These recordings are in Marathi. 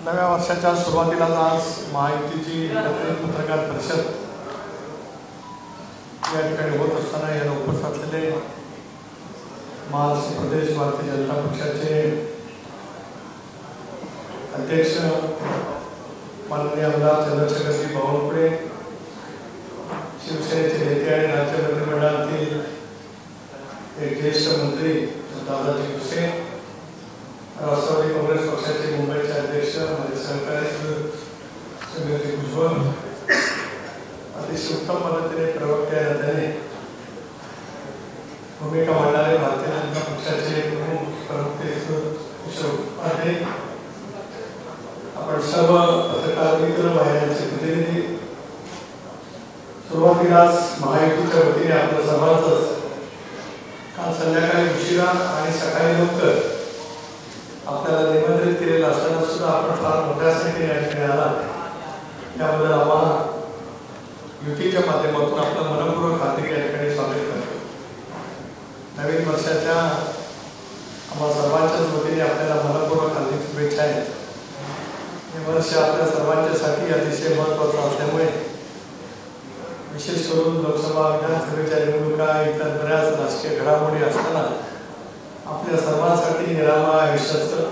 नव्या वर्षाच्या सुरुवातीलाच आज महायुतीची पत्रकार परिषद या ठिकाणी होत असताना याला उपस्थित असलेले महाराष्ट्र प्रदेश भारतीय जनता पक्षाचे अध्यक्ष माननीय आमदार चंद्रशेखरजी बावनकुळे, शिवसेनेचे नेते आणि राज्य मंत्रिमंडळातील एक ज्येष्ठ मंत्री दादाजी भुसे, राष्ट्रवादी काँग्रेस पक्षाचे मुंबईचे अध्यक्ष माझे सहकारी श्रीमती भुजबळ, अतिशय उत्तम पद्धतीने प्रवक्त्या नात्याने भूमिका मांडणारे भारतीय जनता पक्षाचे प्रमुख प्रवक्ते, आपण सर्व पत्रकार मित्र वाहिन्यांचे प्रतिनिधी, सुरुवातीलाच महायुतीच्या वतीने आपल्या सर्वांचंच काल संध्याकाळी उशिरा आणि सकाळी लवकर आपल्याला निमंत्रित केलेलं असताना सुद्धा आपण फार मोठ्या संख्येने या ठिकाणी आला, याबद्दल आम्हाला युतीच्या माध्यमातून आपलं मनपूर्वक हार्दिक या ठिकाणी स्वागत करतो. नवीन वर्षाच्या आम्हा सर्वांच्याच वतीने आपल्याला मनपूर्वक हार्दिक शुभेच्छा आहेत. हे वर्ष आपल्या सर्वांच्यासाठी अतिशय महत्त्वाचं असल्यामुळे विशेष करून लोकसभा विधानसभेच्या निवडणुका इतर बऱ्याच राजकीय घडामोडी असताना आपल्या सर्वांसाठी निरामय आयुष्याचं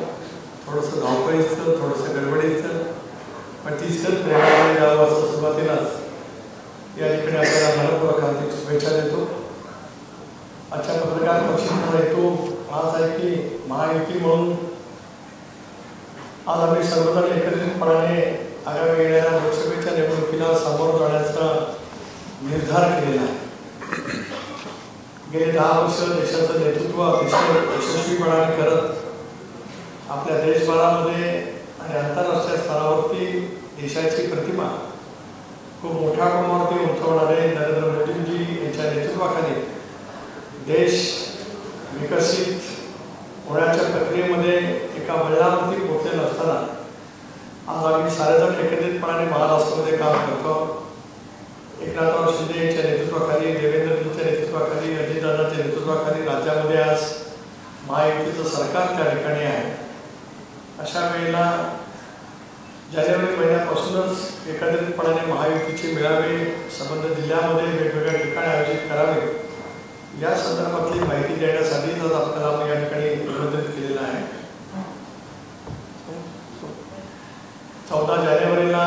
थोडंसं धावपळीचं, थोडंसं गडबडीचं, पण तिथंच प्रेरणा द्यावं असं सुरुवातीलाच या ठिकाणी आपल्याला मनपूर्वक हार्दिक शुभेच्छा देतो. आजच्या पत्रकार परिषदेचा हेतू हाच आहे की महायुती म्हणून आज आम्ही सर्वजण एकत्रितपणाने आगामी येणाऱ्या लोकसभेच्या निवडणुकीला सामोरं जाण्याचा निर्धार केलेला आहे. गेले 10 वर्ष देशाचं नेतृत्व अतिशय यशस्वीपणाने करत आपल्या देशभरामध्ये आणि आंतरराष्ट्रीय स्तरावरती देशाची प्रतिमा खूप मोठ्या प्रमाणावरती उंचवणारे नरेंद्र मोदींजी यांच्या नेतृत्वाखाली देश विकसित होण्याच्या प्रक्रियेमध्ये एका बळावरती पोहोचलेला असताना आज आम्ही सारेजण एकत्रितपणाने महाराष्ट्रामध्ये काम करतो. एकनाथराव शिंदे यांच्या नेतृत्वाखाली, देवेंद्रजींच्या नेतृत्वाखाली, अजितदादांच्या नेतृत्वाखाली राज्यामध्ये आज महायुतीचं सरकार त्या ठिकाणी आहे. अशा वेळेला जानेवारी महिन्यापासूनच एकत्रितपणाने महायुतीचे मेळावे संबंधित जिल्ह्यामध्ये वेगवेगळ्या ठिकाणी आयोजित करावे या संदर्भातली माहिती देण्यासाठीच आज आपल्याला या ठिकाणी निमंत्रित केलेलं आहे. 14 जानेवारीला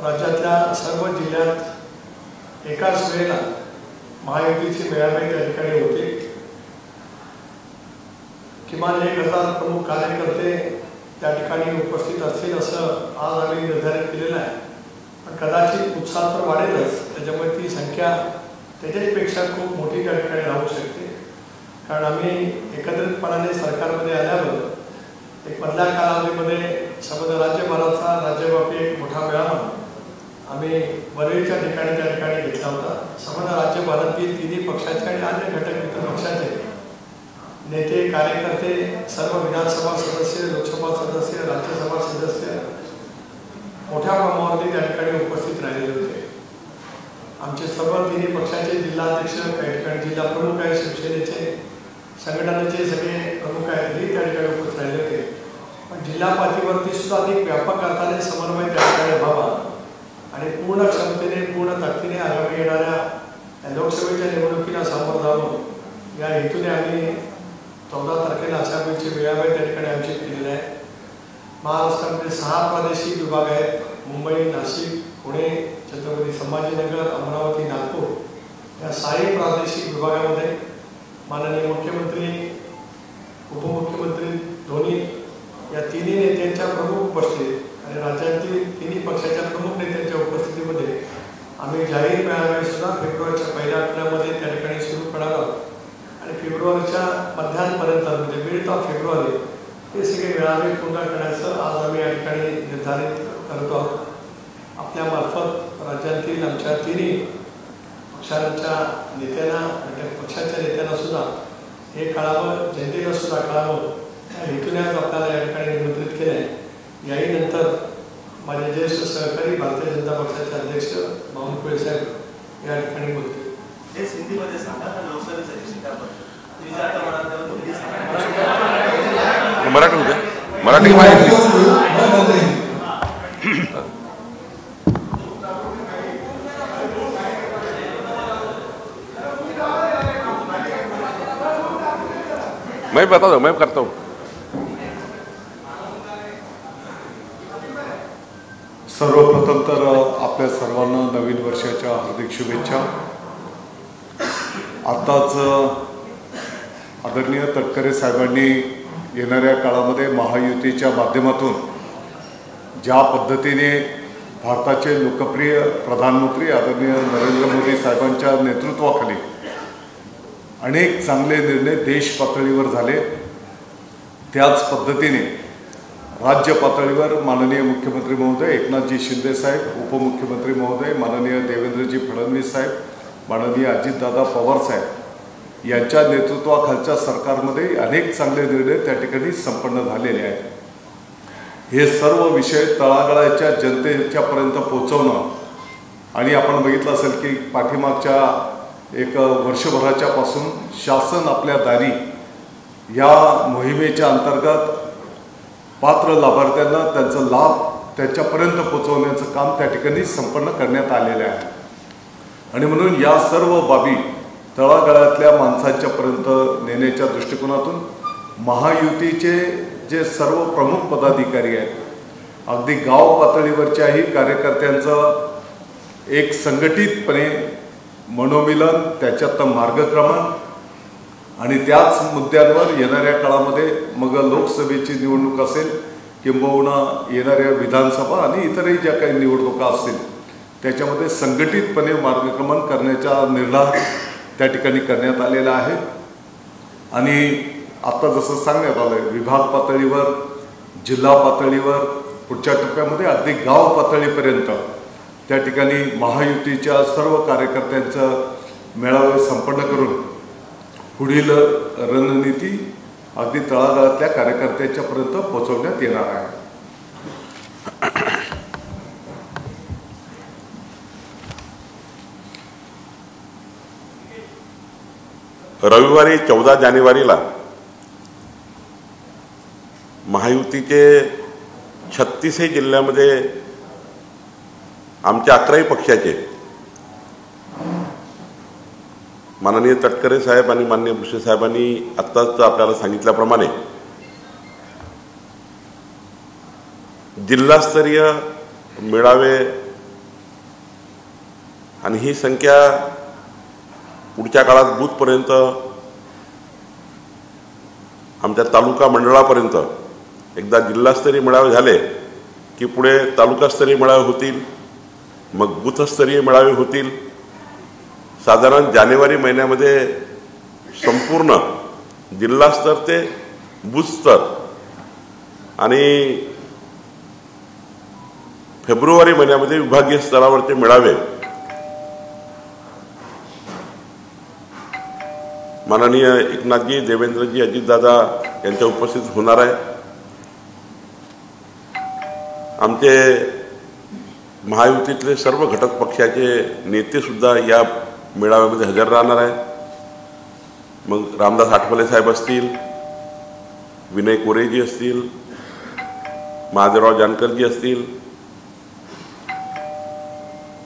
राज्यातल्या सर्व जिल्ह्यात एकाच वेळेला महायुतीचे मेळावे त्या ठिकाणी होते. किमान 1000 प्रमुख कार्यकर्ते त्या ठिकाणी उपस्थित असतील असं आज आम्ही निर्धारित केलेलं आहे. पण कदाचित उत्साह तर वाढेलच, त्याच्यामुळे ती संख्या त्याच्यापेक्षा खूप मोठी त्या ठिकाणी राहू शकते. कारण आम्ही एकत्रितपणाने सरकारमध्ये आल्यावर एक मधल्या कालावधीमध्ये संबंध राज्यभराचा राज्यव्यापी एक मोठा मेळावा आम्ही वरळीच्या ठिकाणी त्या ठिकाणी घेतला होता. संबंध राज्यभरातील तिन्ही पक्षाचे आणि अन्य घटक मित्र पक्षाचे नेते, कार्यकर्ते, सर्व विधानसभा सदस्य, लोकसभा सदस्य, राज्यसभा सदस्य मोठ्या प्रमाणावरती त्या ठिकाणी उपस्थित राहिलेले होते. आमचे सर्व तिन्ही पक्षाचे जिल्हाध्यक्ष, काही ठिकाणी जिल्हा प्रमुख आहे, शिवसेनेचे संघटनेचे सगळे प्रमुख आहेत, हे त्या ठिकाणी उपस्थित राहिले होते. पण जिल्हा पातळीवरती सुद्धा अधिक व्यापक अर्थाने समन्वय त्या ठिकाणी व्हावा आणि पूर्ण क्षमतेने, पूर्ण ताकदीने आगामी येणाऱ्या लोकसभेच्या निवडणुकीला सामोरं जावं या हेतूने आम्ही 14 तारखेला अशावेळीचे मेळावे त्या ठिकाणी आयोजित केलेले आहे. महाराष्ट्रामध्ये 6 प्रादेशिक विभाग आहेत. मुंबई, नाशिक, पुणे, छत्रपती संभाजीनगर, अमरावती, नागपूर या 6 प्रादेशिक विभागामध्ये माननीय मुख्यमंत्री, उपमुख्यमंत्री दोन्ही या तिन्ही नेत्यांच्या प्रमुख उपस्थितीत आणि राज्यातील तिन्ही पक्षाच्या प्रमुख नेत्यांच्या उपस्थितीमध्ये आम्ही जाहीर मेळावे सुद्धा फेब्रुवारीच्या पहिल्या आठवड्यामध्ये त्या ठिकाणी सुरू करणार आहोत. आणि फेब्रुवारीच्या मध्यापर्यंत म्हणजे मिड ऑफ फेब्रुवारी हे सगळे मेळावे पूर्ण करण्याचं आज आम्ही या ठिकाणी निर्धारित करतो आहोत. आपल्यामार्फत राज्यातील आमच्या तिन्ही पक्षांच्या नेत्यांना, घटक पक्षाच्या नेत्यांना सुद्धा हे कळावं, जनतेला सुद्धा कळावं या हेतूने आज आपल्याला या ठिकाणी निमंत्रित केले आहे. याही नंतर माझे ज्येष्ठ सहकारी भारतीय जनता पक्षाचे अध्यक्ष बावनकुळे साहेब या ठिकाणी बोलतील. हिंदीमध्ये सांगा मराठी मैं बता दो, मैं करता हूँ. सर्वप्रथम तर आपल्या सर्वांना नवीन वर्षाच्या हार्दिक शुभेच्छा. आत्ताच आदरणीय तटकरे साहेबांनी येणाऱ्या काळामध्ये महायुतीच्या माध्यमातून ज्या पद्धतीने भारताचे लोकप्रिय प्रधानमंत्री आदरणीय नरेंद्र मोदी साहेबांच्या नेतृत्वाखाली अनेक चांगले निर्णय देश पातळीवर झाले, त्याच पद्धतीने राज्य पातळीवर माननीय मुख्यमंत्री महोदय एकनाथजी शिंदे साहेब, उपमुख्यमंत्री महोदय माननीय देवेंद्रजी फडणवीस साहेब, माननीय अजितदादा पवार साहेब यांच्या नेतृत्वाखालच्या सरकारमध्ये अनेक चांगले निर्णय त्या ठिकाणी संपन्न झालेले आहेत. हे सर्व विषय तळागाळाच्या जनतेच्यापर्यंत पोहोचवणं आणि आपण बघितलं असेल की पाठीमागच्या एक वर्षभराच्या पासून शासन आपल्या दारी या मोहिमेच्या अंतर्गत पात्र लाभार्थ्यांना त्यांचा लाभ त्यांच्यापर्यंत पोहोचवण्याचं काम त्या ठिकाणी संपन्न करण्यात आलेलं आहे. आणि म्हणून या सर्व बाबी तळागाळातल्या माणसांच्यापर्यंत नेण्याच्या दृष्टिकोनातून महायुतीचे जे सर्व प्रमुख पदाधिकारी आहेत, अगदी गाव पातळीवरच्याही कार्यकर्त्यांचं एक संघटितपणे मनोमिलन, त्याच्यातलं मार्गक्रमण आणि त्याच मुद्द्यांवर येणाऱ्या काळामध्ये मग लोकसभेची निवडणूक असेल किंबहुना येणाऱ्या विधानसभा आणि इतरही ज्या काही निवडणुका असतील त्याच्यामध्ये संघटितपणे मार्गक्रमण करण्याचा निर्धार त्या ठिकाणी करण्यात आलेला आहे. आणि आता जसं सांगण्यात आलं आहे, विभाग पातळीवर, जिल्हा पातळीवर, पुढच्या टप्प्यामध्ये अगदी गाव पातळीपर्यंत त्या ठिकाणी महायुतीच्या सर्व कार्यकर्त्यांचं मेळावे संपन्न करून पुढील रणनीती अगदी तळागाळातल्या कार्यकर्त्यांच्यापर्यंत पोहोचवण्यात येणार आहे. रविवारी 14 जानेवारीला महायुतीचे 36 जिल्ह्यामध्ये आमच्या 11 पक्षाचे माननीय तटकरे साहेब आणि माननीय भुसे साहेबांनी आत्ताच आपल्याला सांगितल्याप्रमाणे जिल्हास्तरीय मेळावे आणि ही संख्या पुढच्या काळात बूथपर्यंत आमच्या तालुका मंडळापर्यंत एकदा जिल्हास्तरीय मेळावे झाले की पुढे तालुकास्तरीय मेळावे होतील, मग बूथस्तरीय मेळावे होतील. साधारण जानेवारी महिन्यामध्ये संपूर्ण जिल्हास्तर ते बूथस्तर आणि फेब्रुवारी महिन्यामध्ये विभागीय स्तरावरचे मेळावे माननीय एकनाथजी, देवेंद्रजी, अजितदादा यांच्या उपस्थित होणार आहे. आमचे महायुतीतले सर्व घटक पक्षाचे नेतेसुद्धा या मेळाव्यामध्ये हजर राहणार आहे. मग रामदास आठवले साहेब असतील, विनय कोरेजी असतील, महादेवराव जानकरजी असतील,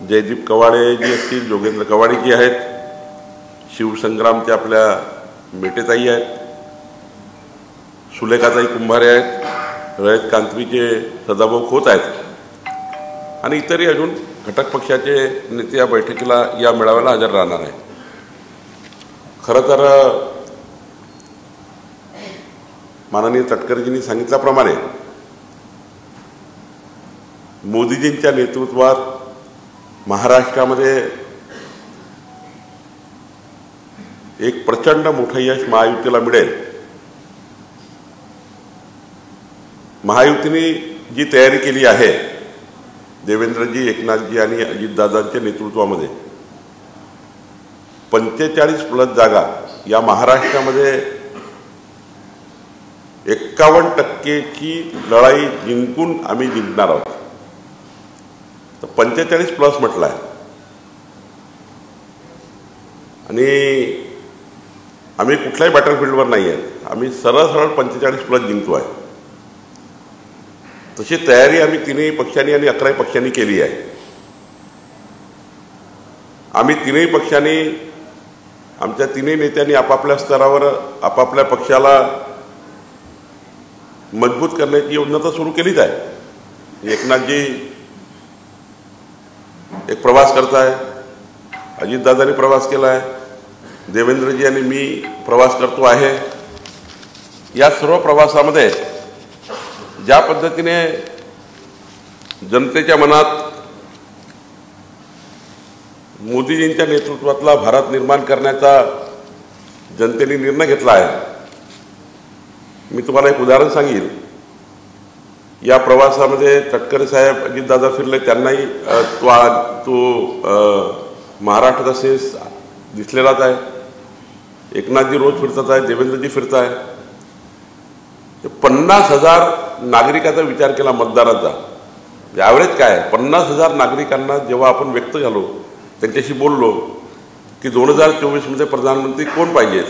जयदीप कवाडेजी असतील, जोगेंद्र कवाडेजी आहेत, शिवसंग्रामच्या आपल्या मेटेताई आहेत, सुलेखाताई कुंभारे आहेत, रयत कांत्रीचे सदाभाऊ खोत आहेत आणि इतरही अजून घटक पक्षाचे नेते या बैठकीला, या मेळाव्याला हजर राहणार आहे. खरं तर माननीय तटकरेजींनी सांगितल्याप्रमाणे मोदीजींच्या नेतृत्वात महाराष्ट्रामध्ये एक प्रचंड मोठं यश महायुतीला मिळेल. महायुतीने जी तयारी केली आहे देवेंद्रजी, एकनाथजी आणि अजितदादांच्या नेतृत्वामध्ये 45+ जागा या महाराष्ट्रामध्ये 51% लढाई जिंकून आम्ही जिंकणार आहोत. तर 45+ म्हटलं आहे आणि आम्ही कुठल्याही बॅटलफील्डवर नाही आहे, आम्ही सरळ 45+ जिंकतो आहे. तशी तयारी आम्ही 3ही पक्षांनी आणि 11 पक्षांनी केली आहे. आम्ही 3ही पक्षांनी आमच्या तिन्ही नेत्यांनी आपापल्या स्तरावर आपापल्या पक्षाला मजबूत करण्याची योजना तर सुरू केलीच आहे. एकनाथजी एक प्रवास करताय, अजितदादांनी प्रवास केला आहे, देवेंद्रजी आणि मी प्रवास करतो आहे. या सर्व प्रवासामध्ये ज्या पद्धतीने जनतेच्या मनात मोदीजींच्या नेतृत्वातला भारत निर्माण करण्याचा जनतेने निर्णय घेतला आहे. मी तुम्हाला एक उदाहरण सांगेन. या प्रवासामध्ये तटकरे साहेब अजितदादा फिरले, त्यांनाही तो महाराष्ट्रात असे दिसलेलाच आहे. एकनाथजी रोज फिरतात आहे, देवेंद्रजी फिरत आहे. 50,000 नागरिकांचा विचार केला मतदारांचा. ॲव्हरेज काय आहे? 50,000 नागरिकांना जेव्हा आपण व्यक्त झालो, त्यांच्याशी बोललो की 2024मध्ये प्रधानमंत्री कोण पाहिजे,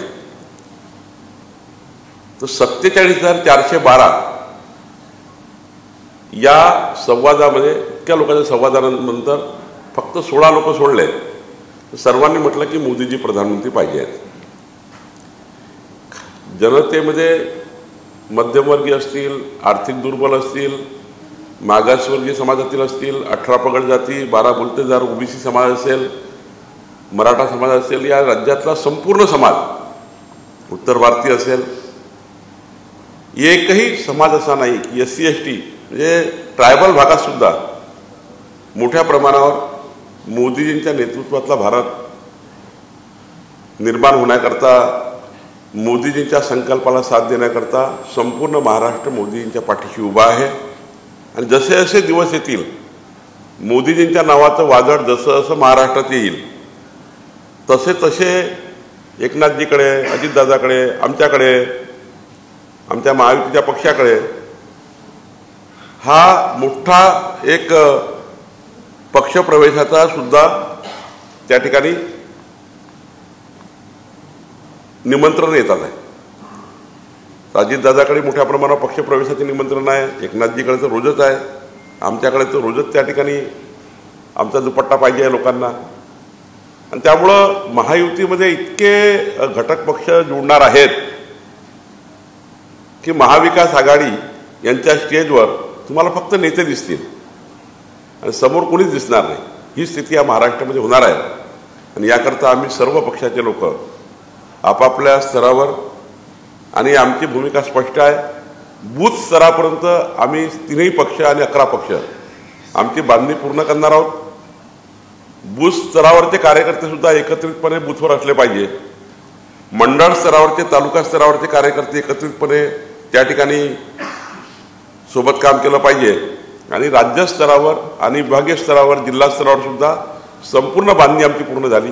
तर 47,412 या संवादामध्ये इतक्या लोकांच्या संवादानंतर फक्त 16 लोक सोडले. सर्वांनी म्हटलं की मोदीजी प्रधानमंत्री पाहिजे आहेत. जनतेमध्ये मध्यमवर्गीय असतील, आर्थिक दुर्बल असतील, मागासवर्गीय समाजातील असतील, 18 पगड जाती, 12 बोलतेदार ओबीसी समाज असेल, मराठा समाज असेल, या राज्यातला संपूर्ण समाज, उत्तर भारतीय असेल, एकही समाज असा नाही की SC ST म्हणजे ट्रायबल भागातसुद्धा मोठ्या प्रमाणावर मोदीजींच्या नेतृत्वातला भारत निर्माण होण्याकरता, मोदीजींच्या संकल्पाला साथ देण्याकरता संपूर्ण महाराष्ट्र मोदीजींच्या पाठीशी उभा आहे. आणि जसे जसे दिवस येतील, मोदीजींच्या नावाचं वादळ जसं जसं महाराष्ट्रात येईल, तसे तसे एकनाथजीकडे, अजितदादाकडे, आमच्याकडे, आमच्या महायुतीच्या पक्षाकडे हा मोठा एक पक्षप्रवेशाचा सुद्धा त्या ठिकाणी निमंत्रण येतात आहे. अजितदादाकडे मोठ्या प्रमाणावर पक्षप्रवेशाचे निमंत्रण आहे, एकनाथजीकडे तर रोजच आहे, आमच्याकडे तर रोजच त्या ठिकाणी आमचा दुपट्टा पाहिजे आहे लोकांना. आणि त्यामुळं महायुतीमध्ये इतके घटक पक्ष जोडणार आहेत की महाविकास आघाडी यांच्या स्टेजवर तुम्हाला फक्त नेते दिसतील आणि समोर कोणीच दिसणार नाही. ही स्थिती या महाराष्ट्रामध्ये होणार आहे. आणि याकरता आम्ही सर्व पक्षाचे लोक आपापल्या स्तरावर, आणि आमची भूमिका स्पष्ट आहे, बूथ स्तरापर्यंत आम्ही तीनही पक्ष आणि 11 पक्ष आमची बांधणी पूर्ण करणार आहोत. बूथ स्तरावरचे कार्यकर्ते सुद्धा एकत्रितपणे बूथवर असले पाहिजे. मंडळ स्तरावरचे, तालुका स्तरावरचे कार्यकर्ते एकत्रितपणे त्या ठिकाणी सोबत काम केलं पाहिजे. आणि राज्य स्तरावर आणि विभागीय स्तरावर, जिल्हा स्तरावर सुद्धा संपूर्ण बांधणी आमची पूर्ण झाली.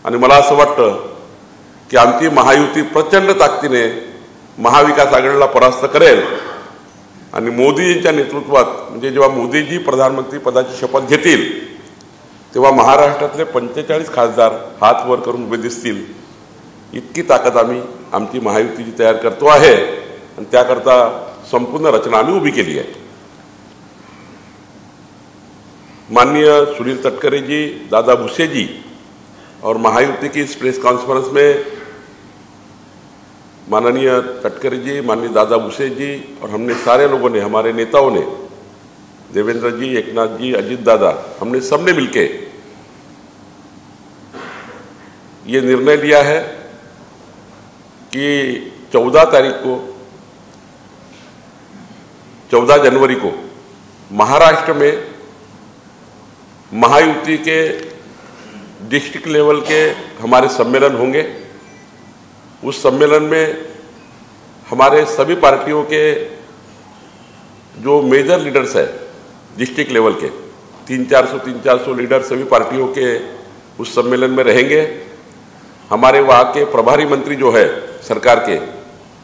आणि मला असं वाटतं की आमची महायुती प्रचंड ताकदीने महाविकास आघाडीला परास्त करेल. आणि मोदीजींच्या नेतृत्वात, म्हणजे जेव्हा मोदीजी प्रधानमंत्री पदाची शपथ घेतील तेव्हा महाराष्ट्रातले 45 खासदार हात वर करून उभे दिसतील. इतकी ताकद आम्ही आमची महायुतीची तयार करतो आहे. आणि त्याकरता संपूर्ण रचना आम्ही उभी केली आहे. माननीय सुनील तटकरे जी, दादा भुसे जी और महायुति की इस प्रेस कॉन्फ्रेंस में माननीय तटकरे जी, माननीय दादा भुसे जी और हमने सारे लोगों ने, हमारे नेताओं ने, देवेंद्र जी, एकनाथ जी, अजित दादा, हमने सबने मिलके ये निर्णय लिया है कि 14 जनवरी को महाराष्ट्र में महायुति के डिस्ट्रिक्ट लेवल के हमारे सम्मेलन होंगे. उस सम्मेलन में हमारे सभी पार्टियों के जो मेजर लीडर्स हैं डिस्ट्रिक्ट लेवल के 300-400 लीडर सभी पार्टियों के उस सम्मेलन में रहेंगे. हमारे वहाँ के प्रभारी मंत्री जो है सरकार के,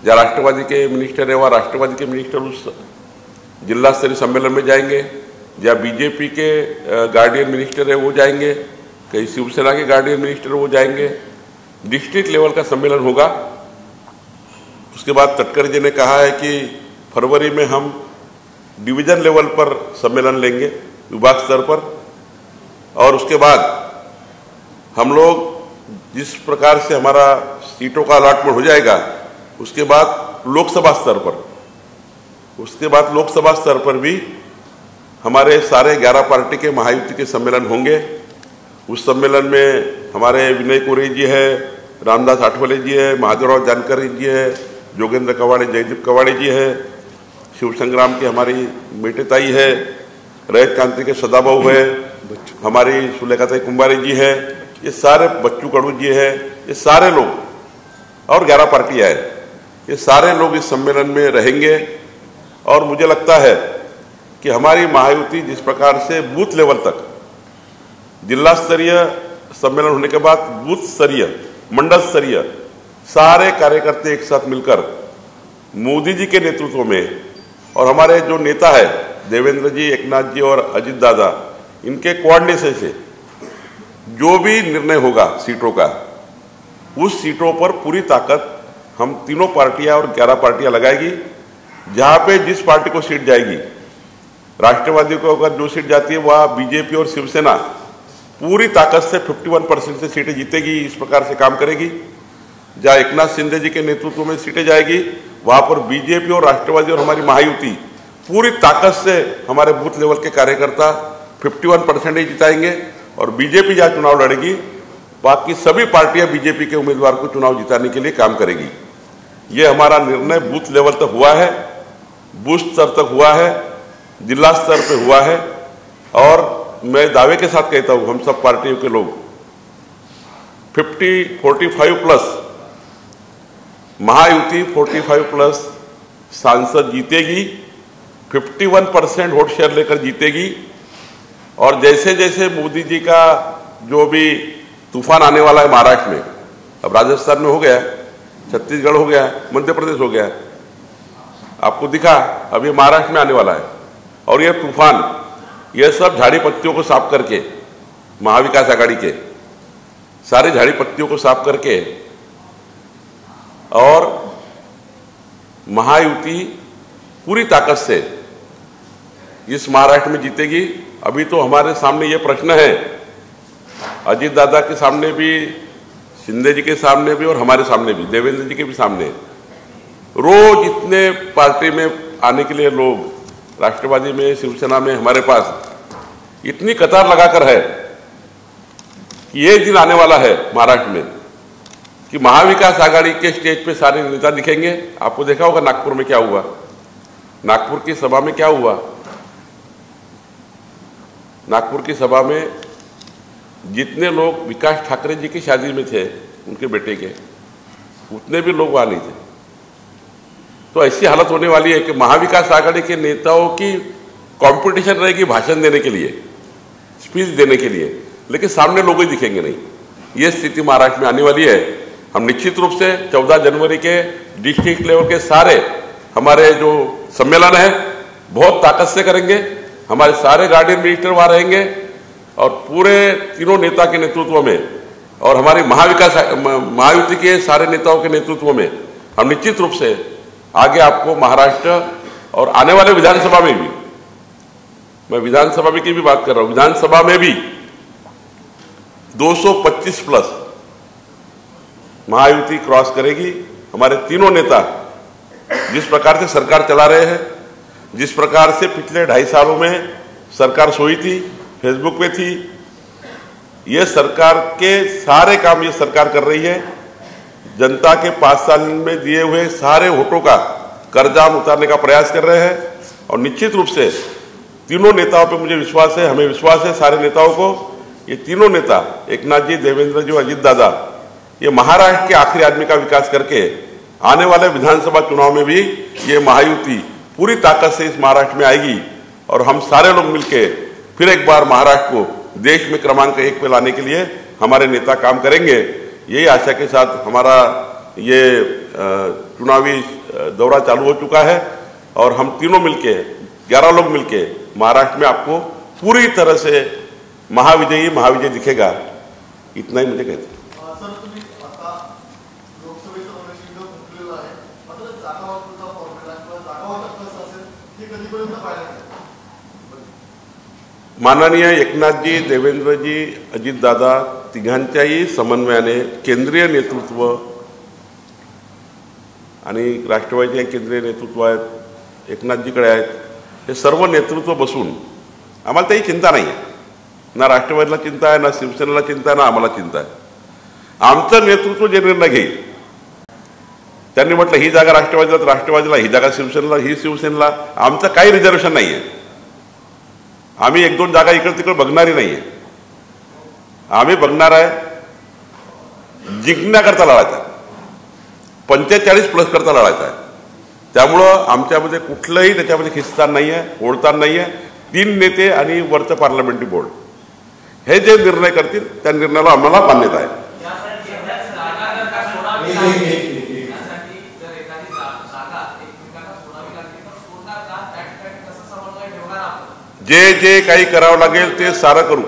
जहाँ राष्ट्रवादी के मिनिस्टर है वहाँ राष्ट्रवादी के मिनिस्टर उस जिला स्तरीय सम्मेलन में जाएंगे. जहाँ बीजेपी के गार्डियन मिनिस्टर है वो जाएंगे, कई शिवसेना के गार्डियन मिनिस्टर वो जाएंगे. डिस्ट्रिक्ट लेवल का सम्मेलन होगा. उसके बाद तटकरे जी ने कहा है कि फरवरी में हम डिवीजन लेवल पर सम्मेलन लेंगे, विभाग स्तर पर, और उसके बाद हम लोग जिस प्रकार से हमारा सीटों का अलॉटमेंट हो जाएगा, उसके बाद लोकसभा स्तर पर भी हमारे सारे 11 पार्टी के महायुति के सम्मेलन होंगे। उस सम्मेलन में हमारे विनय कोरे जी है, रामदास आठवले जी है, महादेवराव जानकर जी है, जोगेंद्र कवाड़े, जयदीप कवाड़े जी है, शिव संग्राम की हमारी मेटेताई है, रैत कांति के सदाबाऊ है, हमारी सुलेखाताई कुंभारे जी है, ये सारे बच्चू कड़ू जी है, ये सारे लोग और 11 पार्टियां हैं, ये सारे लोग इस सम्मेलन में रहेंगे। और मुझे लगता है कि हमारी महायुति जिस प्रकार से बूथ लेवल तक जिला स्तरीय सम्मेलन होने के बाद बूथ स्तरीय, मंडल स्तरीय सारे कार्यकर्ता एक साथ मिलकर मोदी जी के नेतृत्व में और हमारे जो नेता है देवेंद्र जी, एकनाथ जी और अजित दादा, इनके कोऑर्डिनेशन से जो भी निर्णय होगा सीटों का, उस सीटों पर पूरी ताकत हम तीनों पार्टियां और 11 पार्टियां लगाएगी। जहां पे जिस पार्टी को सीट जाएगी, राष्ट्रवादी को अगर जो सीट जाती है वह बीजेपी और शिवसेना पूरी ताकत से 51% से सीटें जीतेगी, इस प्रकार से काम करेगी। जहां एकनाथ शिंदे जी के नेतृत्व में सीटें जाएगी, वहां पर बीजेपी और राष्ट्रवादी और हमारी महायुति पूरी ताकत से हमारे बूथ लेवल के कार्यकर्ता 51% ही जिताएंगे। और बीजेपी जहां चुनाव लड़ेगी, बाकी सभी पार्टियां बीजेपी के उम्मीदवार को चुनाव जिताने के लिए काम करेगी। ये हमारा निर्णय बूथ लेवल तक हुआ है, बूथ स्तर तक हुआ है, जिला स्तर पे हुआ है। और मैं दावे के साथ कहता हूं, हम सब पार्टियों के लोग 45 प्लस महायुति 45 प्लस सांसद जीतेगी, 51% वोट शेयर लेकर जीतेगी। और जैसे जैसे मोदी जी का जो भी तूफान आने वाला है महाराष्ट्र में, अब राजस्थान में हो गया, छत्तीसगढ़ हो गया, मध्य प्रदेश हो गया, आपको दिखा, अब ये महाराष्ट्र में आने वाला है। और ये तूफान, ये सब झाड़ी पत्तियों को साफ करके, महाविकास आघाड़ी के सारे झाड़ी पत्तियों को साफ करके और महायुति पूरी ताकत से इस महाराष्ट्र में जीतेगी। अभी तो हमारे सामने ये प्रश्न है, अजित दादा के सामने भी, शिंदे जी के सामने भी और हमारे सामने भी, देवेंद्र जी के भी सामने, रोज इतने पार्टी में आने के लिए लोग, राष्ट्रवादी में, शिवसेना में हमारे पास इतनी कतार लगाकर है कि ये दिन आने वाला है महाराष्ट्र में कि महाविकास आघाड़ी के स्टेज पे सारे नेता दिखेंगे। आपको देखा होगा नागपुर में क्या हुआ, नागपुर की सभा में क्या हुआ। नागपुर की सभा में जितने लोग विकास ठाकरे जी की शादी में थे, उनके बेटे के, उतने भी लोग वहां नहीं थे। तो ऐसी हालत होने वाली है कि महाविकास आघाड़ी के नेताओं की कंपटीशन रहेगी भाषण देने के लिए, स्पीच देने के लिए, लेकिन सामने लोग ही दिखेंगे नहीं। ये स्थिति महाराष्ट्र में आने वाली है। हम निश्चित रूप से 14 जनवरी के डिस्ट्रिक्ट लेवल के सारे हमारे जो सम्मेलन है बहुत ताकत से करेंगे। हमारे सारे गार्डियन मिनिस्टर वहां रहेंगे और पूरे तीनों नेता के नेतृत्व में और हमारी महायुति के सारे नेताओं के नेतृत्व में हम निश्चित रूप से आगे आपको महाराष्ट्र और आने वाले विधानसभा में भी, मैं विधानसभा की भी बात कर रहा हूं, विधानसभा में भी 225 प्लस महायुति क्रॉस करेगी। हमारे तीनों नेता जिस प्रकार से सरकार चला रहे हैं, जिस प्रकार से पिछले 2.5 सालों में सरकार सोई थी, फेसबुक पे थी, ये सरकार के सारे काम ये सरकार कर रही है। जनता के 5 साल में दिए हुए सारे वोटों का कर्जा हम उतारने का प्रयास कर रहे हैं। और निश्चित रूप से तीनों नेताओं पे मुझे विश्वास है, हमें विश्वास है सारे नेताओं को, ये तीनों नेता एकनाथ जी, देवेंद्र जी, अजित दादा, ये महाराष्ट्र के आखिरी आदमी का विकास करके आने वाले विधानसभा चुनाव में भी ये महायुति पूरी ताकत से इस महाराष्ट्र में आएगी। और हम सारे लोग मिलके फिर एक बार महाराष्ट्र को देश में क्रमांक 1 पे लाने के लिए हमारे नेता काम करेंगे। यही आशा के साथ हमारा ये चुनावी दौरा चालू हो चुका है और हम तीनों मिलके 11 लोग मिलके महाराष्ट्र में आपको पूरी तरह से महाविजय दिखेगा। इतना ही मुझे कहते हैं। सर, तुम्ही आता लोकसभेचं इलेक्शन फुटलेलं आहे, मात्र जागावाटपाचा फॉर्म्युला किंवा जागावाटप कसं असेल हे कधीपर्यंत पाहायला मिळेल? माननीय एकनाथ जी, देवेंद्र जी, अजित दादा तिघांच्याही समन्वयाने केंद्रीय नेतृत्व आणि राष्ट्रवादीचे केंद्रीय नेतृत्व आहेत, एकनाथजीकडे आहेत, हे सर्व नेतृत्व बसून आम्हाला काही चिंता नाही आहे. ना राष्ट्रवादीला चिंता आहे, ना शिवसेनेला चिंता आहे, ना आम्हाला चिंता आहे. आमचं नेतृत्व जे निर्णय घेईल, त्यांनी म्हटलं ही जागा राष्ट्रवादीला तर राष्ट्रवादीला, ही जागा शिवसेनेला ही शिवसेनेला, आमचं काही रिझर्वेशन नाही आहे. आम्ही 1-2 जागा इकडे तिकडे बघणारी नाही आहे. आम्ही बघणार आहे जिंकण्याकरता लढायचा आहे, 45+ करता लढायचा आहे. त्यामुळं आमच्यामध्ये कुठलंही त्याच्यामध्ये खिस्तान नाही आहे, ओढताण नाही आहे. 3 नेते आणि वरचं पार्लमेंटरी बोर्ड हे जे निर्णय करतील त्या निर्णयाला आम्हाला मान्यता आहे. जे जे काही करावं लागेल ते सारं करू.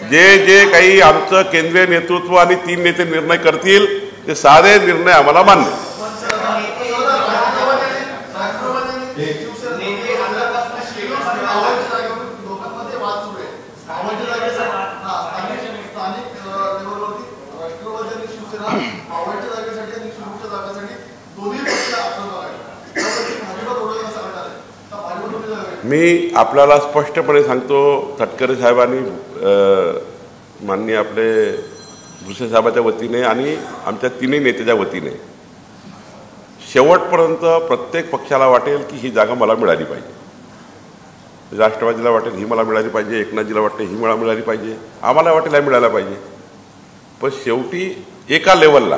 जे जे काही आमचं केंद्रीय नेतृत्व आणि 3 नेते निर्णय करतील ते सारे निर्णय आम्हाला मान्य. मी आपल्याला स्पष्टपणे सांगतो, तटकरे साहेबांनी माननीय आपले भुसे साहेबाच्या वतीने आणि आमच्या 3 नेत्याच्या वतीने शेवटपर्यंत प्रत्येक पक्षाला वाटेल की ही जागा मला मिळाली पाहिजे. राष्ट्रवादीला वाटेल ही मला मिळाली पाहिजे, एकनाथजीला वाटेल ही मला मिळाली पाहिजे, आम्हाला वाटेल हा मिळायला पाहिजे. पण शेवटी एका लेवलला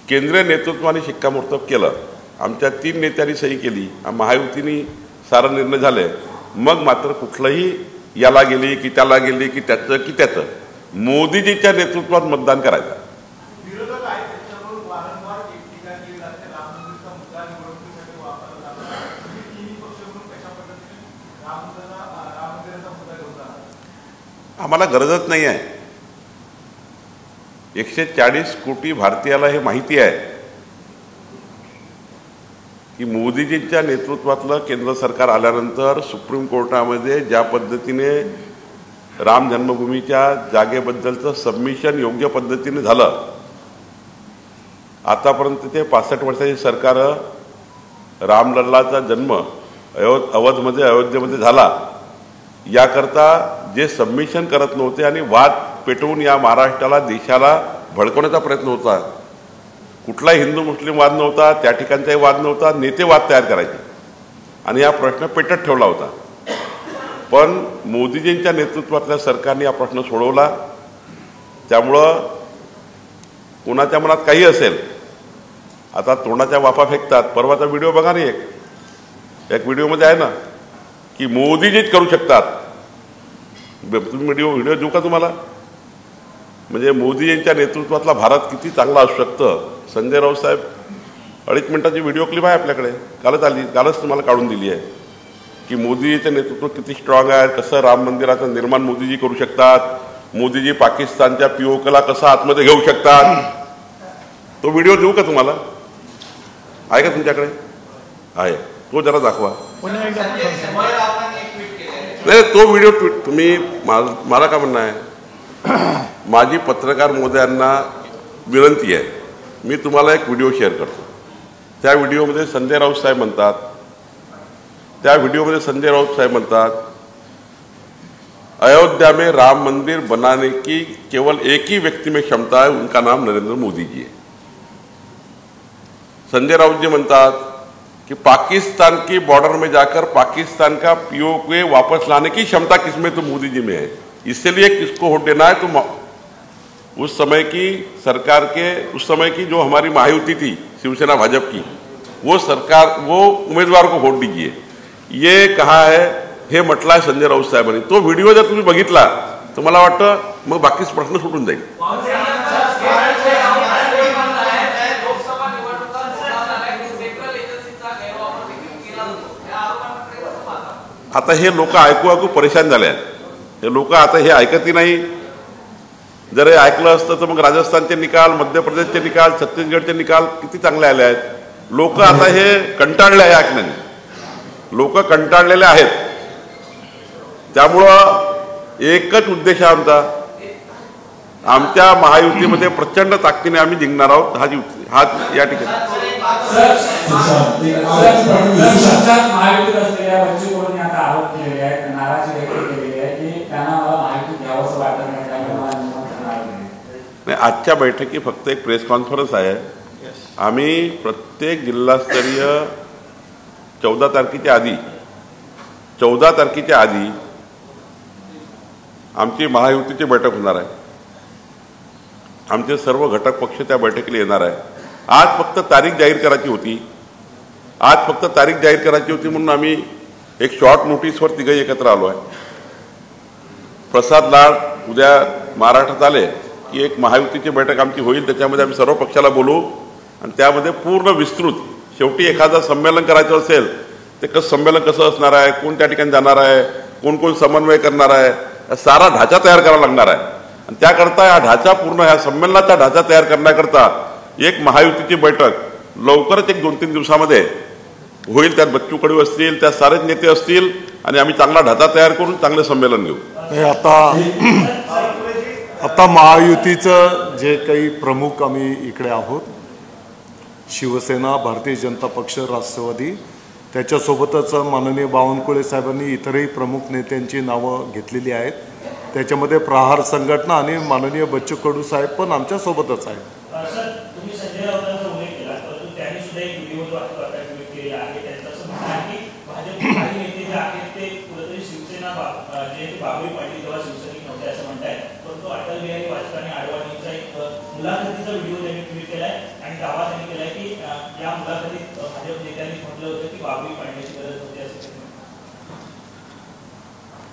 केंद्रीय नेतृत्वाने शिक्कामोर्तब केलं, आमच्या 3 नेत्यांनी सही केली, महायुतीने सारा निर्णय झाले, मग मात्र कुठलंही याला गेली की त्याला गेली की त्याचं की त्याचं, मोदीजीच्या नेतृत्वात मतदान करायचं. आम्हाला गरजच नाही आहे. 140 कोटी भारतीयाला हे माहिती आहे की मोदीजींच्या नेतृत्वातलं केंद्र सरकार आल्यानंतर सुप्रीम कोर्टामध्ये ज्या पद्धतीने राम जन्मभूमीच्या जागेबद्दलचं सबमिशन योग्य पद्धतीने झालं, आतापर्यंत ते 65 वर्षाची सरकार रामलल्लाचा जन्म अयोध्येमध्ये झाला याकरता जे सबमिशन करत नव्हते आणि वाद पेटवून या महाराष्ट्राला देशाला भडकवण्याचा प्रयत्न होता. कुठलाही हिंदू मुस्लिम वाद नव्हता, त्या ठिकाणचाही वाद नव्हता, नेते वाद तयार करायचे आणि हा प्रश्न पेटत ठेवला होता. पण मोदीजींच्या नेतृत्वातल्या सरकारने हा प्रश्न सोडवला. त्यामुळं कोणाच्या मनात काही असेल, आता तोंडाच्या वाफा फेकतात. परवाचा व्हिडिओ बघा नाही, एक व्हिडिओमध्ये आहे ना की मोदीजीच करू शकतात. तुम्ही व्हिडिओ देऊ का तुम्हाला? म्हणजे मोदीजींच्या नेतृत्वातला भारत किती चांगला असू शकतं. संजय राऊत साहेब 2.5 मिनिटाची व्हिडिओ क्लिप आहे आपल्याकडे, कालच तुम्हाला काढून दिली आहे की मोदीजीचं नेतृत्व किती स्ट्रॉंग आहे, कसं राम मंदिराचं निर्माण मोदीजी करू शकतात, मोदीजी पाकिस्तानच्या POKला कसं आतमध्ये घेऊ शकतात. तो व्हिडिओ देऊ का तुम्हाला? आहे का तुमच्याकडे? आहे, तो जरा दाखवा. नाही, तो व्हिडिओ तुम्ही मला काय म्हणणं आहे, माझी पत्रकार महोदयांना विनंती आहे, मी तुम्हाला एक व्हिडिओ शेअर करतो. त्या व्हिडिओमध्ये संजय राऊत साहेब म्हणतात, अयोध्या में राम मंदिर बनाने की केवल एक ही व्यक्ति में क्षमता है, उनका नाम नरेंद्र मोदी जी है. संजय राउत जी म्हणतात कि पाकिस्तान की बॉर्डर में जाकर पाकिस्तान का POK वापस लाने की क्षमता किसमें, तो मोदी जी में है. इसलिए किसको वोट देना है, तो उस समय की सरकार के, उस समय की जो हमारी महायुति थी शिवसेना भाजप की, वो सरकार, वो उमेदवार को वोट दीजिए, ये कहा है, हे म्हटलं आहे संजय राऊत साहेबांनी. तो व्हिडिओ जर तुम्ही बघितला तर मला वाटतं मग बाकीच प्रश्न सुटून जाईल. आता हे लोक ऐकू परेशान झाले आहेत. हे लोक आता हे ऐकतही नाही. जर हे ऐकलं असतं तर मग राजस्थानचे निकाल, मध्य प्रदेशचे निकाल, छत्तीसगडचे निकाल किती चांगले आले आहेत. लोक आता हे कंटाळले आहे ऐकण्याने, लोक कंटाळलेले आहेत. त्यामुळं एकच उद्देश आहे आमचा. आमच्या महायुतीमध्ये प्रचंड ताकदीने आम्ही जिंकणार आहोत. हा या ठिकाणी महायुतीत असलेल्या बच्चू कडूंनी आता आरोप केलेले आहेत, नाराजी व्यक्त केलेली आहे की त्यांना मला महायुतीत घ्यावंसं वाटत नाही, त्यामुळे मला निमंत्रण आलं नाही. आजच्या बैठकी फक्त एक प्रेस कॉन्फरन्स आहे. आम्ही प्रत्येक जिल्हास्तरीय 14 तारखेच्या आधी आमची महायुतीची बैठक होणार आहे. आमचे सर्व घटक पक्ष त्या बैठकीला येणार आहे. आज फक्त तारीख जाहीर करायची होती म्हणून आम्ही एक शॉर्ट नोटीसवर तिघही एकत्र आलो आहे. प्रसाद लाड उद्या महाराष्ट्रात आले की एक महायुतीची बैठक आमची होईल. त्याच्यामध्ये आम्ही सर्व पक्षाला बोलू आणि त्यामध्ये पूर्ण विस्तृत शेवटी एखादं संमेलन करायचं असेल ते संमेलन कसं असणार आहे, कोण त्या ठिकाणी जाणार आहे, कोण कोण समन्वय करणार आहे, सारा ढाचा तयार करावा लागणार आहे. आणि त्याकरता हा ढाचा पूर्ण ह्या संमेलनाचा ढाचा तयार करण्याकरता एक महायुतीची बैठक लवकरच एक 2-3 दिवसामध्ये होईल. त्यात बच्चू कडू असतील, त्यात सारेच नेते असतील आणि आम्ही चांगला ढाचा तयार करून चांगले संमेलन घेऊ. आता महायुतीचं जे काही प्रमुख आम्ही इकडे आहोत, शिवसेना, भारतीय जनता पक्ष, राष्ट्रवादी, त्याच्यासोबतच माननीय बावनकुळे साहेबांनी इतरही प्रमुख नेत्यांची नावं घेतलेली आहेत. त्याच्यामध्ये प्रहार संघटना आणि माननीय बच्चू कडू साहेब पण आमच्यासोबतच आहेत. तुम्ही संजय राऊतांचा उल्लेख केला, परंतु त्यांनी सुद्धा एक व्हिडिओ ट्विट केलेला आहे. त्यांचं असं म्हणणं आहे की भाजपचे काही नेते जे आहेत ते कुठेतरी शिवसेना जे बाबरी पाटील तेव्हा शिवसैनिक नव्हते असं म्हणतायत. परंतु अटल बिहारी वाजपेयी आणि आडवाणींचा एक मुलाखतीचा व्हिडिओ त्यांनी ट्विट केलाय आणि दावा त्यांनी केलाय की या मुलाखतीत भाजप नेत्यांनी म्हटलं होतं की बाबरी पाडण्याची गरज होती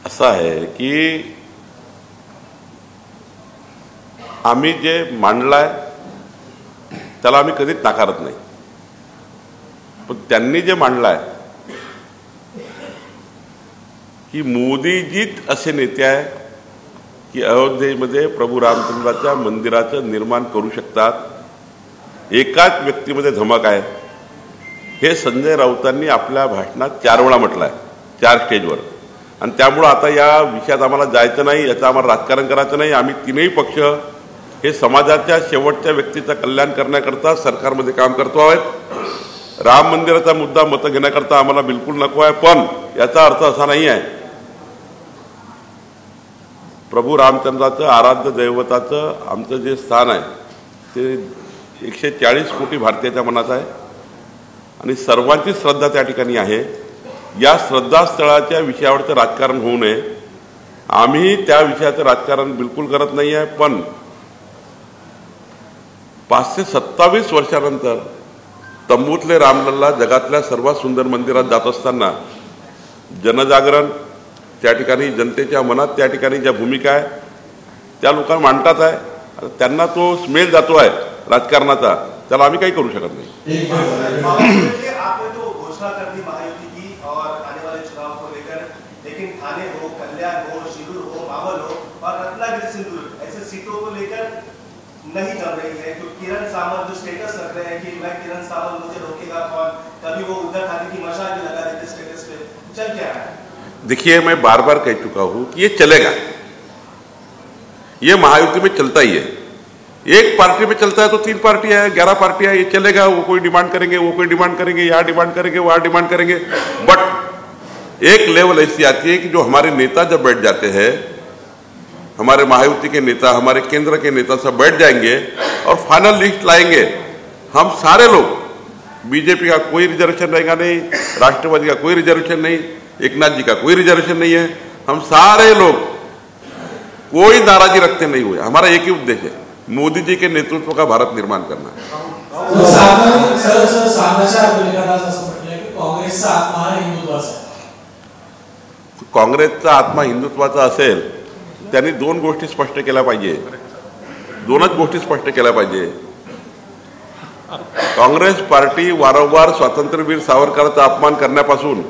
असं आहे की आम्ही जे मांडलाय त्याला आम्ही कधीच नाकारत नाही. पण त्यांनी जे मांडलाय की मोदीजीच असे नेते आहे की अयोध्येमध्ये प्रभू रामचंद्राच्या मंदिराचं निर्माण करू शकतात, एकाच व्यक्तीमध्ये धमक आहे. हे संजय राऊतांनी आपल्या भाषणात 4 वेळा म्हटलं आहे, 4 स्टेजवर. आणि त्यामुळं आता या विषयात आम्हाला जायचं नाही, याचं आम्हाला राजकारण करायचं नाही. आम्ही तीनही पक्ष हे समाजाच्या शेवटच्या व्यक्तीचं कल्याण करण्याकरता सरकारमध्ये काम करतो आहोत. राम मंदिराचा मुद्दा मतं घेण्याकरता आम्हाला बिलकुल नको आहे. पण याचा अर्थ असा नाही आहे प्रभू रामचंद्राचं आराध्य दैवताचं आमचं जे स्थान आहे ते 140 कोटी भारतीयाच्या मनात आहे आणि सर्वांची श्रद्धा त्या ठिकाणी आहे. या श्रद्धास्थळाच्या विषयावरचं राजकारण होऊ नये. आम्ही त्या विषयाचं राजकारण बिलकुल करत नाही आहे. पण 527 वर्षानंतर तंबूतले रामलल्ला जगातल्या सर्वात सुंदर मंदिरात जात असताना जनजागरण त्या ठिकाणी जनतेच्या मनात त्या ठिकाणी ज्या भूमिका आहे त्या लोकांना मांडतात आहे. त्यांना तो स्मेल जातो आहे राजकारणाचा, त्याला आम्ही काही करू शकत नाही. आपने तो घोषणा कर दी महायुति की और आने वाले चुनाव को लेकर, लेकिन थाने हो, कल्याण हो, शिरूर हो, बावल हो और रत्नागिरी सिंदूर ऐसे सीटों को लेकर नहीं जम रही है. तो किरण सामंत जो स्टेटस रख रहे हैं कि मैं किरण सामंत, मुझे रोकेगा कौन, कभी वो उद्धव ठाकरे की मशाल भी लगा देते स्टेटस पे, चल क्या है? देखिए, मैं बार बार कह चुका हूं कि ये चलेगा, ये महायुति में चलता ही है. एक पार्टी में चलता है तो 3 पार्टियां हैं, 11 पार्टियां, ये चलेगा. वो कोई डिमांड करेंगे, वो कोई डिमांड करेंगे, यहाँ डिमांड करेंगे, वहाँ डिमांड करेंगे. बट एक लेवल ऐसी आती है कि जो हमारे नेता जब बैठ जाते हैं, हमारे महायुति के नेता, हमारे केंद्र के नेता सब बैठ जाएंगे और फाइनल लिस्ट लाएंगे. हम सारे लोग, बीजेपी का कोई रिजर्वेशन रहेगा नहीं, राष्ट्रवादी का कोई रिजर्वेशन नहीं, एकनाथ जी का कोई रिजर्वेशन नहीं है. हम सारे लोग कोई नाराजी रखते नहीं हुए. हमारा एक ही उद्देश्य है, मोदी जी के नेतृत्व का भारत निर्माण करना. काँग्रेसचा आत्मा हिंदुत्वाचा असेल त्यांनी 2 गोष्टी स्पष्ट केल्या पाहिजे. 2च गोष्टी स्पष्ट केल्या पाहिजे. काँग्रेस पार्टी वारंवार स्वातंत्र्यवीर सावरकरांचा अपमान करण्यापासून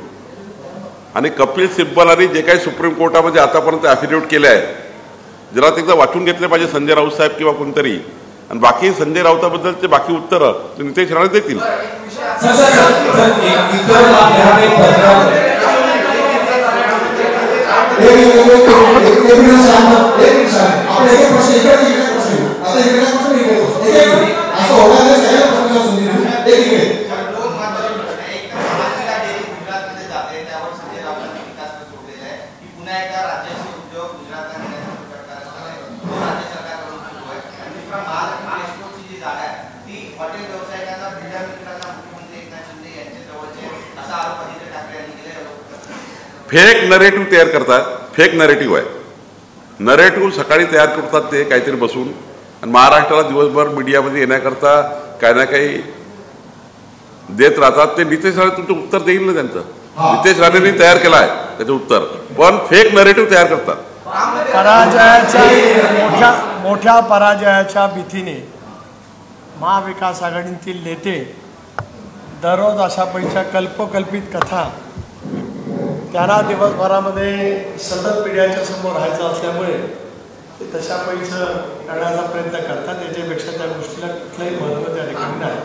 आणि कपिल सिब्बलांनी जे काही सुप्रीम कोर्टामध्ये आतापर्यंत ॲफिडेव्हिट केले आहे, जरा एकदा वाचून घेतले पाहिजे संजय राऊत साहेब किंवा कोणतरी. आणि बाकी संजय राऊताबद्दलचे बाकी उत्तरं नितेश राणे देतील. फेक नरेटिव्ह तयार करतात. फेक नरेटिव्ह आहे. नरेटिव्ह सकाळी तयार करतात ते काहीतरी बसून आणि महाराष्ट्राला दिवसभर मीडियामध्ये येण्याकरता काही ना काही देत राहतात. ते नितेश राणे तुमचं उत्तर देईल ना त्यांचं. नितेश राणेंनी तयार केलं आहे त्याचं उत्तर, पण फेक नरेटिव्ह तयार करतात. पराजयाच्या मोठ्या पराजयाच्या भीतीने महाविकास आघाडीतील नेते दररोज अशा पैशा कल्पकल्पित कथा त्यांना दिवसभरामध्ये सतत मीडियाच्या समोर राहायचं असल्यामुळे ते तशा पैसे करण्याचा प्रयत्न करतात. याच्यापेक्षा त्या गोष्टीला कुठलंही महत्त्व त्या ठिकाणी नाही.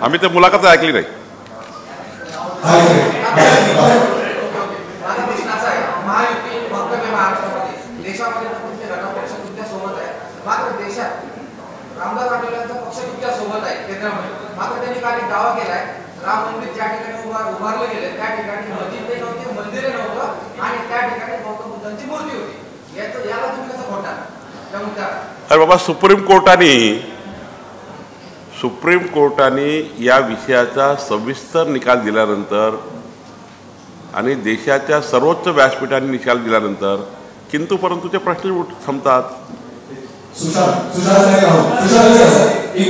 आम्ही तर मुलाखत ऐकली नाही. देशामध्ये पक्ष तुमच्या सोबत आहे, मात्र देशात रामदास आठवलेंचा पक्ष तुमच्या सोबत आहे केंद्रामध्ये. मात्र त्यांनी काल एक दावा केलाय, राम मंदिर ज्या ठिकाणी उभारलं गेलं त्या ठिकाणी मस्जिदे नव्हती, मंदिरे नव्हतं आणि त्या ठिकाणी गौतम बुद्धांची मूर्ती होती. याला तुम्ही कसं खोटा त्या मुद्द्यावर? अरे बाबा, सुप्रीम कोर्टाने या विषयाचा सविस्तर निकाल दिल्यानंतर आणि देशाच्या सर्वोच्च व्यासपीठाने निकाल दिल्यानंतर किंतु परंतुचे प्रश्न थांबतात. एक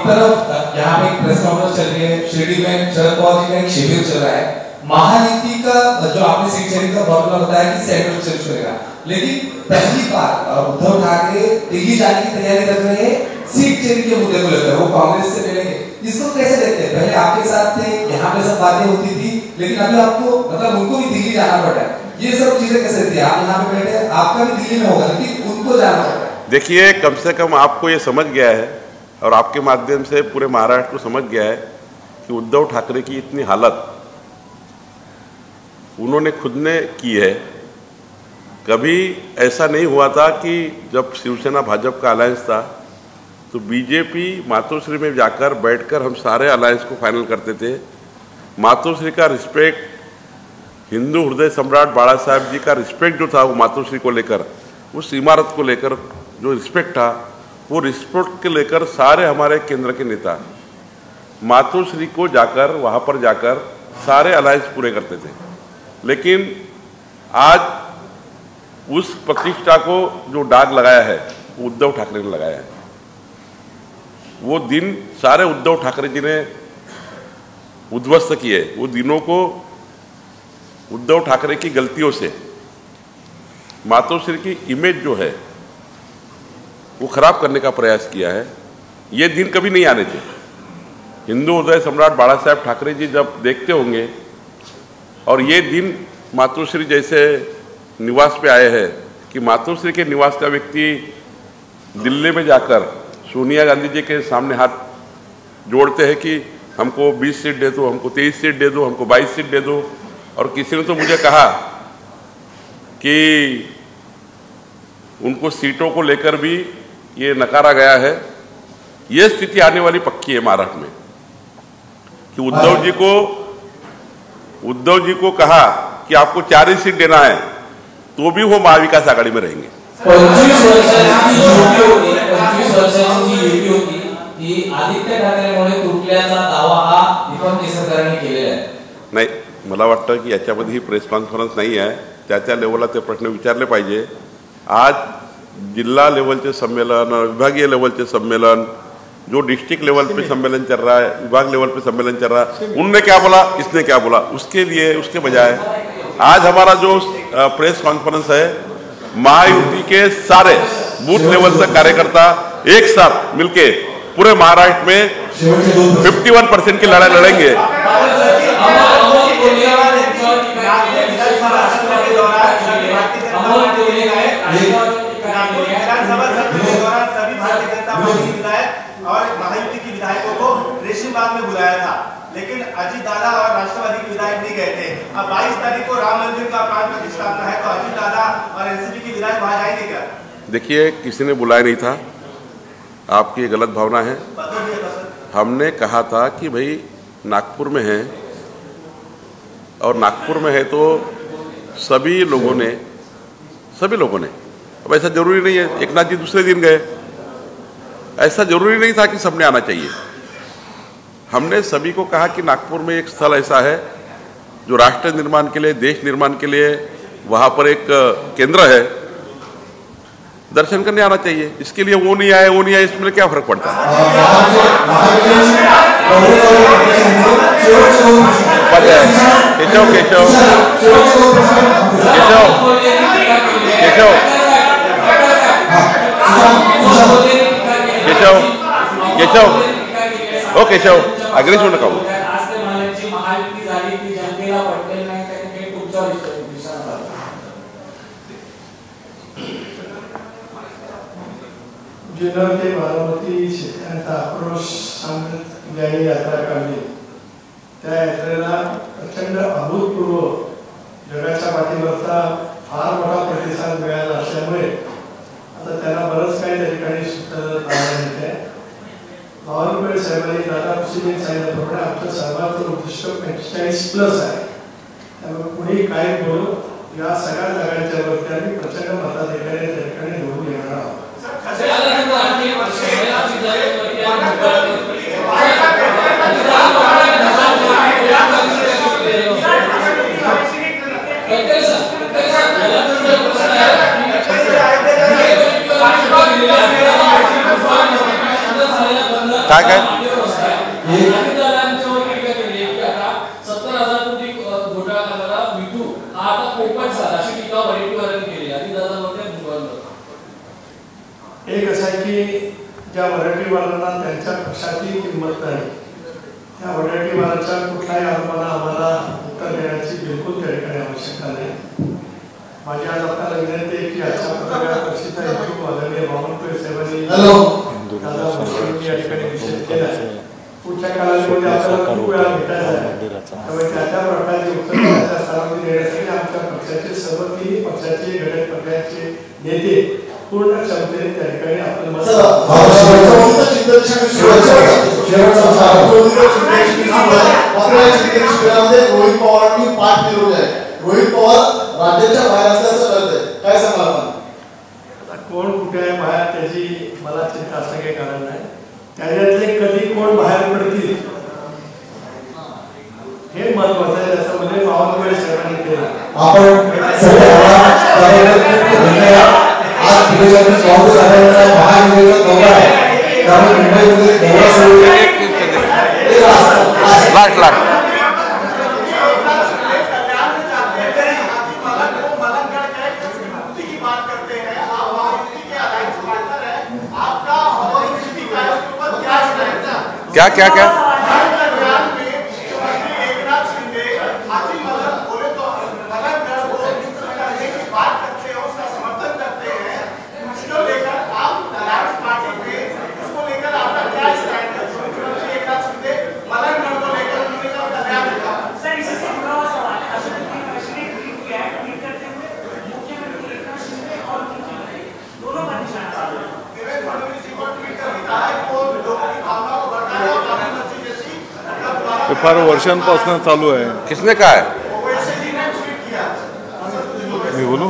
तरफ यहाँ पे एक प्रेस कॉन्फ्रेंस चल रही है, शिरडी में शरद पवार जी का एक शिविर चल रहा है. महायुति का जो आपने सीट शेयरिंग का फॉर्मूला बताया कि सेंट्रल चेंज करेगा, लेकिन पहली बार उद्धव ठाकरे दिल्ली जाने की तैयारी कर रहे हैं सीट शेयरिंग के मुद्दे को लेकर. वो कांग्रेस से मिलेंगे, इसको कैसे देखते हैं? पहले आपके साथ थे, यहाँ पे सब बातें होती थी, लेकिन अभी आपको मतलब उनको भी दिल्ली जाना पड़ रहा है. ये सब चीजें कैसे थी? आप यहाँ पे बैठे, आपका भी दिल्ली में होगा लेकिन उनको जाना पड़ रहा है. देखिए, कम से कम आपको ये समझ गया है और आपके माध्यम से पूरे महाराष्ट्र को समझ गया है कि उद्धव ठाकरे की इतनी हालत उन्होंने खुद ने की है. कभी ऐसा नहीं हुआ था कि जब शिवसेना भाजपा का अलायंस था तो बीजेपी मातोश्री में जाकर बैठकर हम सारे अलायंस को फाइनल करते थे. मातोश्री का रिस्पेक्ट, हिंदू हृदय सम्राट बाला साहेब जी का रिस्पेक्ट जो था वो मातोश्री को लेकर, उस इमारत को लेकर जो रिस्पेक्ट था, वो रिस्पेक्ट के लेकर सारे हमारे केंद्र के नेता मातोश्री को जाकर वहाँ पर जाकर सारे अलायंस पूरे करते थे. लेकिन आज उस प्रतिष्ठा को जो दाग लगाया है वो उद्धव ठाकरे ने लगाया है. वो दिन सारे उद्धव ठाकरे जी ने उद्ध्वस्त किए. वो दिनों को उद्धव ठाकरे की गलतियों से मातोश्री की इमेज जो है वो खराब करने का प्रयास किया है. ये दिन कभी नहीं आने थे. हिंदू हृदय सम्राट बाला साहेब ठाकरे जी जब देखते होंगे और ये दिन मातोश्री जैसे निवास पे आए हैं कि मातोश्री के निवास का व्यक्ति दिल्ली में जाकर सोनिया गांधी जी के सामने हाथ जोड़ते हैं कि हमको 20 सीट दे दो, हमको 23 सीट दे दो, हमको 22 सीट दे दो. और किसी ने तो मुझे कहा कि उनको सीटों को लेकर भी ये नकारा गया है. ये स्थिति आने वाली पक्की है महाराष्ट्र में कि उद्धव जी को कहा कि आपको 4 ही सीट देना है तो भी वो महाविकास आघाड़ी में रहेंगे. 25 वर्षांची युती होती ती आदित्य ठाकरेमुळे तुटल्याचा दावा हा दीपक केसरकरांनी केलेला आहे. नाही, मला वाटतं की याच्यामध्ये ही प्रेस कॉन्फरन्स नाही आहे. त्या लेवलला ते प्रश्न विचारले पाहिजे. आज जिला लेवलचे सम्मेलन, विभागीय लेवलचे सम्मेलन, जो डिस्ट्रिक्ट लेवल पे सम्मेलन चल रहा है, विभाग लेवल पे सम्मेलन चल रहा है, उनने क्या बोला, इसने क्या बोला, उसके लिए उसके बजाय आज हमारा जो प्रेस कॉन्फ्रेंस है, महायुति के सारे बूथ लेवल तक कार्यकर्ता एक साथ मिलके पूरे महाराष्ट्र में 51% की लड़ाई लड़ेंगे. लेकिन अजीत दादा और राष्ट्रवादी के विधायक नहीं गए थे। अब 22 तारीख को राम मंदिर का प्राण प्रतिष्ठापना है, तो अजीत दादा और एनसीपी के विधायक वहां जाएंगे क्या? देखिए, किसी ने बुलाया नहीं था, आपकी गलत भावना है। हमने कहा था कि भाई नागपुर में है, और नागपुर में है तो सभी लोगों ने अब ऐसा जरूरी नहीं है एक नाथ जी दूसरे दिन गए, ऐसा जरूरी नहीं था कि सबने आना चाहिए। हमने सभी को कहा कि नागपुर में एक स्थल ऐसा है जो राष्ट्र निर्माण के लिए, देश निर्माण के लिए वहाँ पर एक केंद्र है, दर्शन करने आना चाहिए। इसके लिए वो नहीं आए इसमें क्या फर्क पड़ता है? केशव अग्रेस होऊ नका. जुन्नर ते बारामती शेतकऱ्यांचा आक्रोश सांगत ज्यावेळी यात्रा काढली त्या यात्रेला प्रचंड अभूतपूर्व जगाच्या पाठीवरचा फार मोठा प्रतिसाद मिळाला असल्यामुळे आता त्याला बरंच काही त्या ठिकाणी सूत्र पाहायला मिळते. बावनकुळे साहेबांनी दादा भुसेंनी सांगितल्याप्रमाणे आमचं सर्वांचं उद्दिष्ट 45+ आहे. त्यामुळे कुणी काय बोलू या सगळ्या जागांच्या वरती आम्ही प्रचंड मताधिकारी त्या ठिकाणी निवडून येणार आहोत. काय काय एक असं आहे की ज्या वडाटीवारांना त्यांच्या पक्षाची किंमत नाही त्या वडाटीवाराच्या कुठल्याही आरोपाला आम्हाला उत्तर देण्याची बिलकुल त्या ठिकाणी आवश्यकता नाही. माझी आज आपल्याला विनंती आहे की आजच्या पत्रकार परिषदेचा इच्छुक आदरणीय बावनकुळे साहेबांनी दादा भुसेंनी या ठिकाणी निषेध केला. पुढच्या कालावधीमध्ये आपल्याला खूप वेळा भेटायचं आहे. त्यामुळे त्या प्रकारची उत्तर त्या स्थळावरती देण्यासाठी आमच्या पक्षाचे सर्व 3 पक्षाचे घटक पक्षाचे नेते पूर्ण क्षमतेने त्या ठिकाणी आपलं मत रोहित पवारांनी पाठ फिरवली आहे. रोहित पवार राज्याच्या बाहेर असल्याचं कळतंय, काय सांगाल आपण? कोण कुठे आहे बाहेर त्याची मला चिंता असं काही कारण नाही. त्याच्यातले कधी कोण बाहेर पडतील हे महत्वाचं आहे. त्याच्यामध्ये बावनकुळे साहेबांनी केलं. आपण क्या क्या क्या फार वर्षांपासून चालू आहे. किसने कहा है? मी बोलू.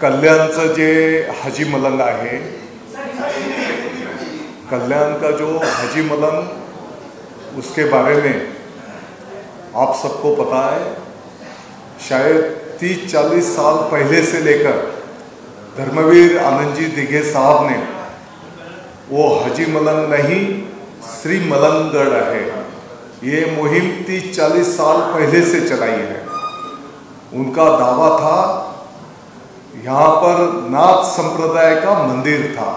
कल्याणचं जे हाजी मलंग आहे, कल्याण का जो हाजी मलंग, उसके बारे में आप सबको पता है. शायद 30-40 साल पहले से लेकर धर्मवीर आनंद जी दिघे साहब ने वो हाजी मलंग नहीं श्री मलंगगढ़ है, ये मुहिम 30-40 साल पहले से चलाई है. उनका दावा था यहाँ पर नाथ संप्रदाय का मंदिर था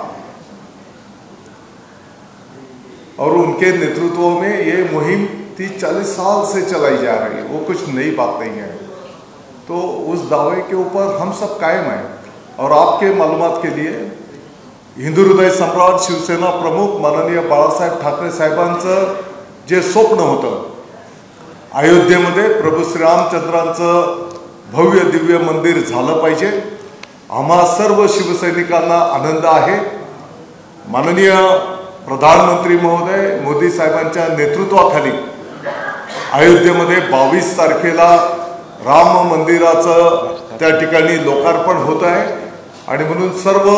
और उनके नेतृत्व में ये मुहिम 30-40 साल से चलाई जा रही है. वो कुछ नई बात नहीं है. तो उस दावे के ऊपर हम सब कायम हैं. और आपके मालूमात के लिए हिंदू हृदय सम्राट शिवसेना प्रमुख माननीय बाळासाहेब ठाकरे साहेबांचं जे स्वप्न होतं, अयोध्येमध्ये प्रभू श्रीरामचंद्रांचं भव्य दिव्य मंदिर झालं पाहिजे, आम्हा सर्व शिवसैनिकांना आनंद आहे। माननीय प्रधानमंत्री महोदय मोदी साहेबांच्या नेतृत्वाखाली अयोध्येमध्ये 22 तारखेला राम मंदिराचं त्या ठिकाणी लोकार्पण होत आहे आणि म्हणून सर्व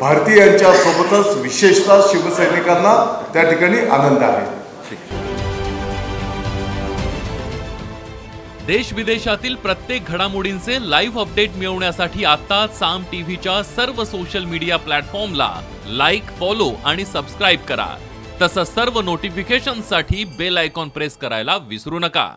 भारतीयांच्या सोबतच विशेषतः शिवसैनिकांना त्या ठिकाणी आनंद आहे। देश विदेशातील प्रत्येक घडामोडींचे लाईव्ह अपडेट मिळवण्यासाठी आता साम टीव्हीच्या सर्व सोशल मीडिया प्लॅटफॉर्मला लाईक, फॉलो आणि सबस्क्राईब करा। तसंच सर्व नोटिफिकेशनसाठी बेल आयकॉन प्रेस करायला विसरू नका।